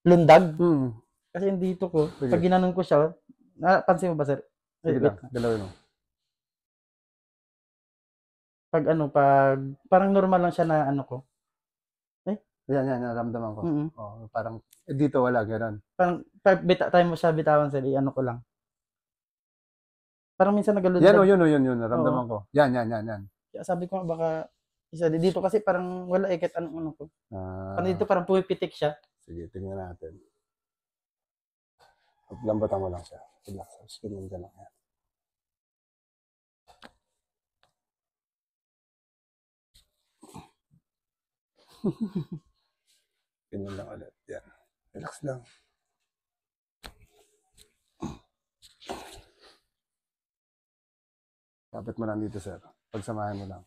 lundag. Hmm. Kasi yung dito ko, Sige. pag ginanon ko siya, napansin mo ba, sir? Sige Wait lang, lang. galawin mo. Pag ano, pag parang normal lang siya na ano ko. Eh, Yan, naramdaman ko. mm. Oh, parang, dito wala, gano'n. Parang pag tayo mo siya bitawan, sir, ano ko lang. Parang minsan Yan, nagalundag. oh, yun, Oo. naramdaman ko. Yan. Kaya sabi ko baka isa dito kasi parang wala eh kahit anong ano ko. Parang dito parang pumipitik siya. Sige, tingnan natin. Lambatan mo lang siya. Relax, ganyan ka lang. Yan. Ganyan lang ulit. Yan. Relax lang. Kapit mo lang dito, sir. Pagsamahan mo lang.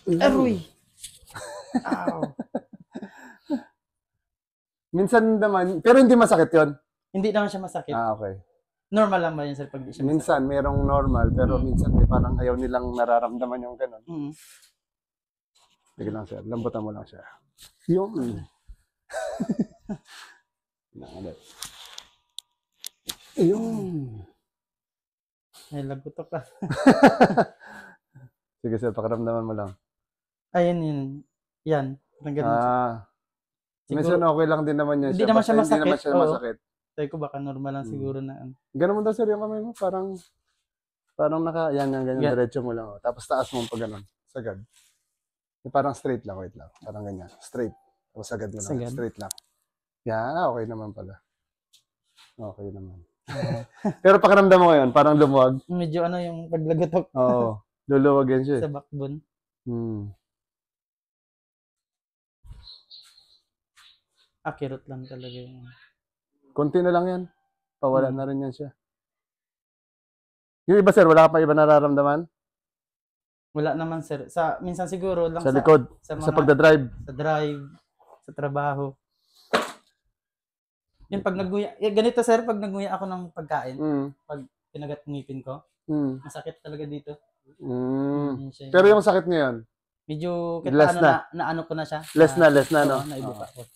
Aroy! Ow! Minsan naman, pero hindi masakit yon. Hindi naman siya masakit. Okay. Normal lang ba yun, sir, pag di siya masakit? Minsan, merong normal, pero minsan may parang ayaw nilang nararamdaman yung gano'n. Mm. Sige lang, sir. Lambutan mo lang siya. Yun. Ulit. Ayun. Ay, lagutok ka. Sige, sir. Pakiramdaman mo lang. Ayun yun. Yan. Parang ganun siya. Minsan okay lang din naman yan Hindi siya. naman Basta siya hindi naman masakit. siya Oo. masakit. Sabi ko baka normal lang siguro na ano. Ganun mo daw, sir, yung kamay mo. Parang yan, ganyan. Yeah. Diretso mo lang. Oh. Tapos taas mo pa ganun. Sagad. Parang straight lang. Wait lang. Parang ganyan. Straight. Tapos sagad mo lang. Sagad? Straight lang. Yan. Okay naman pala. Okay naman. Pero pakiramdam mo ngayon, parang lumuwag. Medyo ano yung paglagutok. Oo. Luluwag yan siya. Sa backbone. Akirot lang talaga yung... Konti na lang yan. Pawala na rin yan siya. Yung iba, sir, wala ka pa iba nararamdaman? Wala naman, sir. Minsan siguro lang sa likod, sa pagdadrive. Sa drive, sa trabaho. Yung pag naguya, ganito, sir, pag naguya ako ng pagkain, pag pinagat ngipin ko, masakit talaga dito. Pero yung sakit ngayon, medyo less kita na ano ko na siya. Less na, no? Naibuka ko.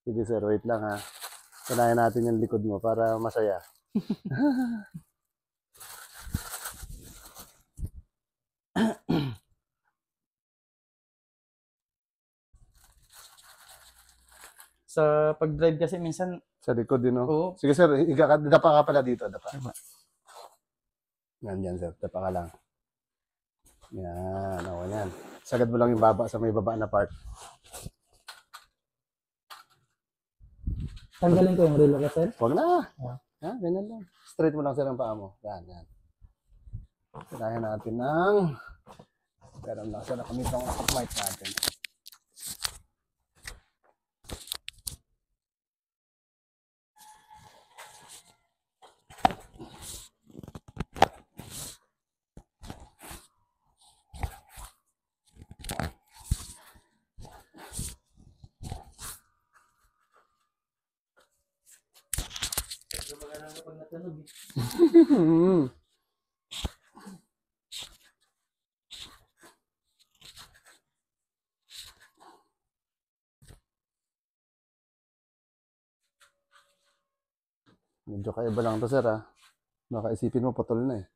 Sige, sir, wait lang, ha. Sanayin natin yung likod mo para masaya. Sa pag-drive kasi minsan... Sa likod din, no? Oo. Sige, sir, dapa ka pala dito, dapa. Yan, sir, dapa ka lang. Yan, okay yan. Sagad mo lang yung baba sa may baba na part. Tanggalin ko yung relo ka, sir? Huwag na. Ganyan lang. Straight mo lang, sir, ang paa mo. Yan. Kailangan natin ng... Pero nasa na kami itong mic natin. Medyo kaiba lang to, sir, ha. Baka isipin mo, putol na eh.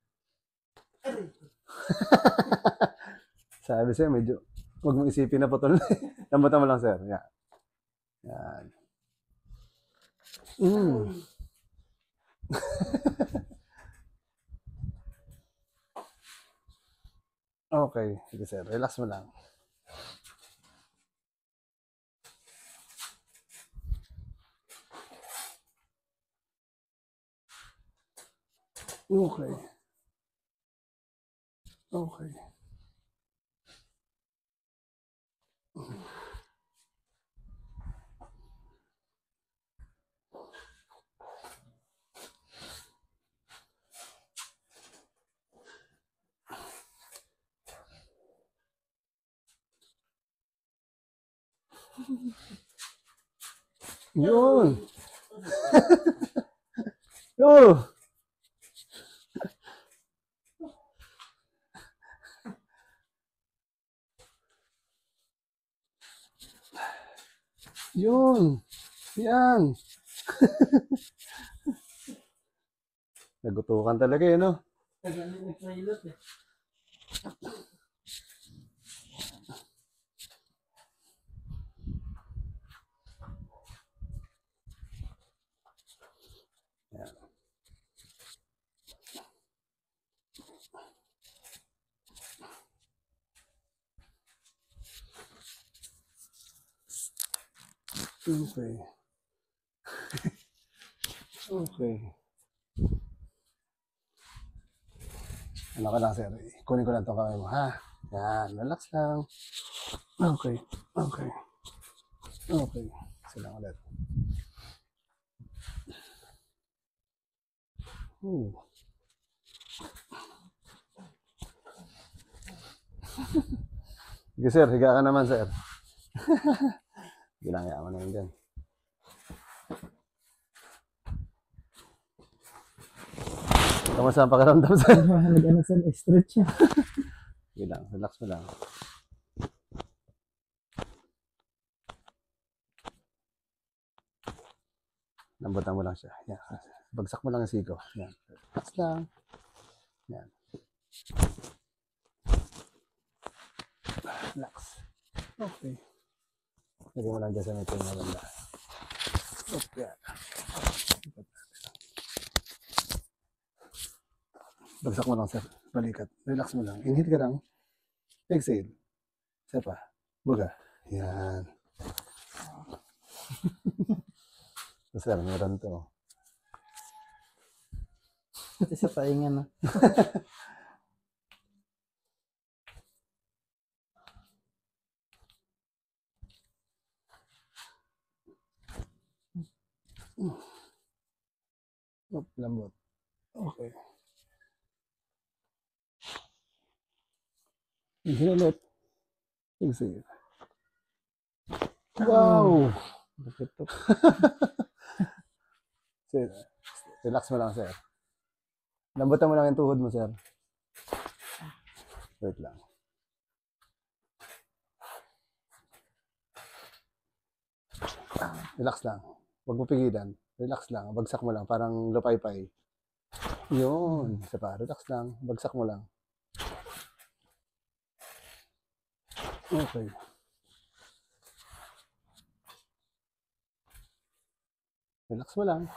Sabi sa'yo, medyo, huwag mo isipin na putol na eh. Lambutan mo lang, sir. Yan. Okay. Sige, sir. Relax mo lang. Okay. Yun. Yo. Yun. Yan. Nagutukan talaga eh, no? Tagal yung nagpahilot eh. Yan. Okay. Okay. Ano ka lang, sir? Kunin ko lang itong kamay mo, ha? Yan. Relax lang. Okay. Okay. Okay. Isa lang ulit. Sige, sir. Higa ka naman, sir. Ginaya mo na yun dyan. Kamusta ang pakiramdam, sir? Nag-ano sa stretch niya. Sige lang. Relax mo lang. Lambutan mo lang siya. Yan. Bagsak mo lang yung siko. Yan. Relax lang. Yan. Relax. Okay. Lagyan mo lang dyan sa may tenga banda. Okay. Bagsak mo lang, sir. Balikat. Relax mo lang. Inhale ka lang. Exhale. Isa pa. Buga. Yan. So, sir, meron to. Pati sa pahinga na. Oh, lambot. Okay. Inhale ulit. Exhale. Wow! Sir, relax mo lang, sir. Lambutan mo lang yung tuhod mo, sir. Wait lang. Relax lang. Huwag mo pigilan. Relax lang. Bagsak mo lang. Parang lupay-pay. Yun. Isa pa. Relax lang. Bagsak mo lang. Okay. Relax mo lang.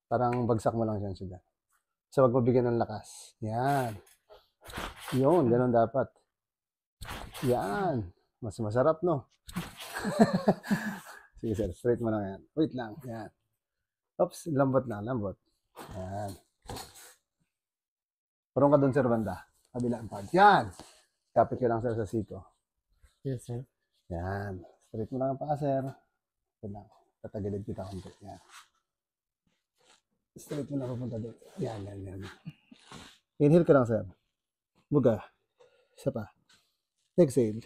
Parang bagsak mo lang siya. So, wag mo bigyan ng lakas. Yan. Yun. Ganun dapat. Yan. Mas masarap, no? Sige, sir. Straight mo lang yan. Wait lang. Yan. Oops. Lambot lang. Lambot. Yan. Parang ka doon, sir, banda. Kabilang part. Yan. Kapit ka lang, sir, sa siko. Yes, sir. Yan. Straight mo lang ang paa, sir. Ito lang. Tatagilid kita konti. Yan. Straight mo lang pupunta doon. Yan. Inhale ka lang, sir. Buga. Isa pa. Exhale.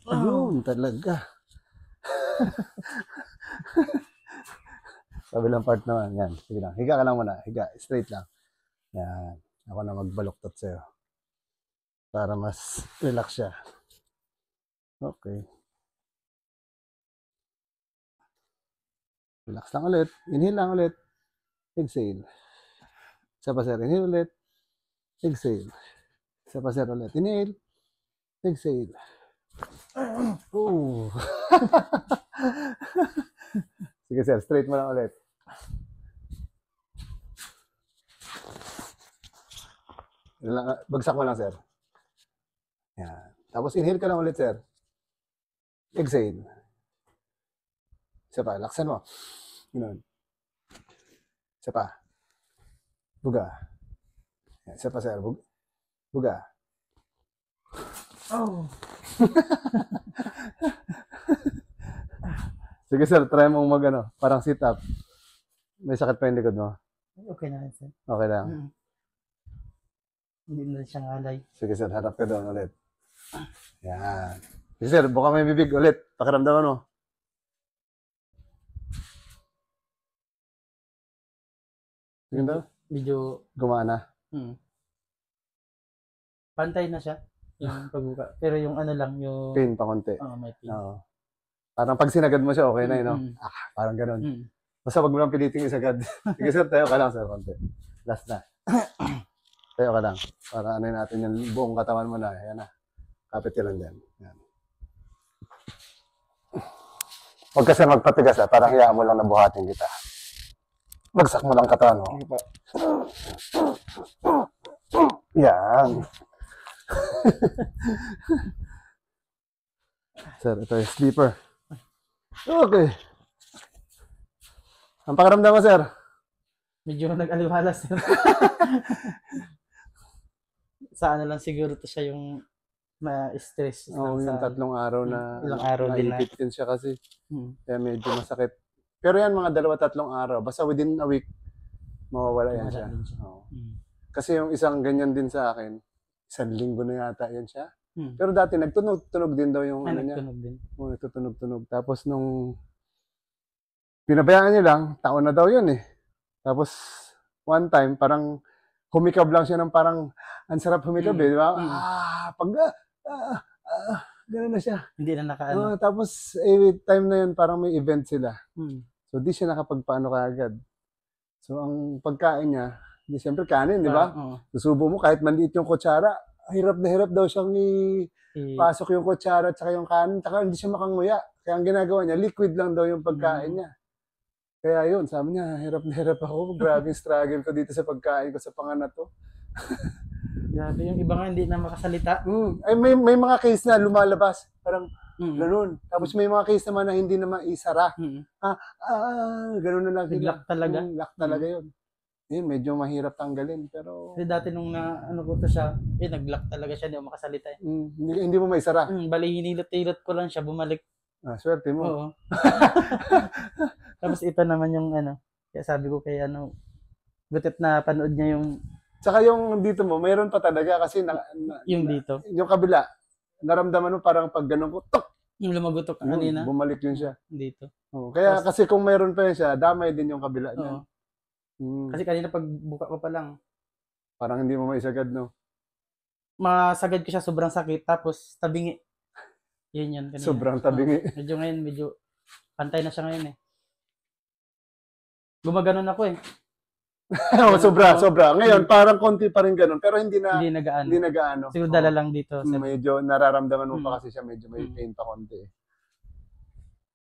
Ayun, talaga. Kabilang part naman. Yan. Sige lang. Higa ka lang muna. Higa. Straight lang. Yan. Ako na magbaluktot sa'yo. Para mas relax siya. Okay. Relax lang ulit. Inhale lang ulit. Exhale. Isa pa, sir. Inhale ulit. Exhale. Isa pa, sir, ulit. Inhale. Exhale. Oh. Sige, sir. Straight mo lang ulit. Bagsak mo lang, sir. Yan. Tapos inhale ka lang ulit, sir. Exhale. Isa pa. Laksan mo. Ganun. Isa pa. Buga. Yan. Isa pa, sir. Buga. Oh. Sige, sir. Try mong parang sit up. May sakit pa yung likod mo. Okay na, sir. Okay lang. Hindi na siyang alay. Sige, sir. Harap ka doon ulit. Yan. Sige, sir. Buka mo yung bibig ulit. Pakiramdaman mo. Sige daw. Medyo Gumana. pantay na siya. Yung pagbuka. Pero yung ano lang, yung... Pain pa konti. Oo, may pain. Oo. Parang pag sinagad mo siya, okay na yun, no? Mm. Parang ganun. Mm. Basta wag mo lang piliting isagad. Sige sir, tayo ka lang sir, konti. Last na. Tayo ka lang. Para ano natin yung buong katawan mo na. Ayan na. Kapit ka lang dyan. Yan. Huwag kasi magpatigas ha. Parang hiyaan mo lang na buhatin kita. Bagsak mo lang katawan mo. Sige po. Yan. Sir, ito yung sleeper. Okay. Ang pakiramdam mo, sir? Medyo nag-aliwalas. Sa ano lang siguro to siya yung ma-stress. Oo, yung 3 araw na ilang araw din na. naipit din siya kasi. Hmm. Kaya medyo masakit. Pero yan, mga 2-3 araw. Basta within a week, mawawala yan siya. Wala din siya. Oo. Hmm. Kasi yung isang ganyan din sa akin, 1 linggo na yata yan siya. Hmm. Pero dati, nagtunog-tunog din daw yung Ay, ano niya. nagtunog din. Oo, nagtutunog-tunog. Tapos nung pinabayaan niya lang, taon na daw yun eh. Tapos, one time, parang humikab lang siya ng parang, ang sarap humikab eh, di ba? Gano'n na siya. Hindi na nakaano. Tapos, time na yun, parang may event sila. So, di siya nakapagpaano kaagad. So, ang pagkain niya, di siyempre kanin, di ba? Oo. Susubo mo, kahit maliit yung kutsara, hirap na hirap daw siyang pasok yung kutsara at saka yung kanin, saka hindi siya makanguya. Kaya ang ginagawa niya, liquid lang daw yung pagkain niya. Kaya yun, sabi niya, hirap na hirap ako. Grabe yung struggle ko dito sa pagkain ko sa panganak to. Grabe, yung iba nga hindi na makasalita. Ay, may mga case na lumalabas. Parang ganun. Mm. Tapos may mga case naman na hindi na maisara. Mm. Ganun na lang. Lock talaga. Lock talaga yun. Yun, medyo mahirap tanggalin. Pero Kasi dati nung ano ko to siya, nag-lock talaga siya, hindi ako makasalita eh. hindi mo maisara. Bali, hinilot-hilot ko lang siya, bumalik. Swerte mo. Oo. Tapos ito naman yung ano, kaya sabi ko kay ano, gutit na panood niya yung Tsaka yung dito mo, mayroon pa talaga kasi yung dito. yung kabila, naramdaman mo parang pag ganun ko, tok! Yung lumagutok kanina. Bumalik yun siya. Dito. Kaya kasi kung mayroon pa yun siya, damay din yung kabila niya. Oo. Kasi kanina pag buka ko pa lang, parang hindi mo maisagad, no? masagad ko siya, sobrang sakit, tapos tabingi. Yun kanina. Sobrang tabingi. Medyo ngayon, pantay na siya ngayon eh. Gumaganon ako eh. Sobra. Ngayon, parang konti pa rin ganun. Pero hindi Hindi nagaano. nagaano. Siguro dala lang dito. Medyo nararamdaman mo pa Mm. kasi siya medyo may pain pa konti.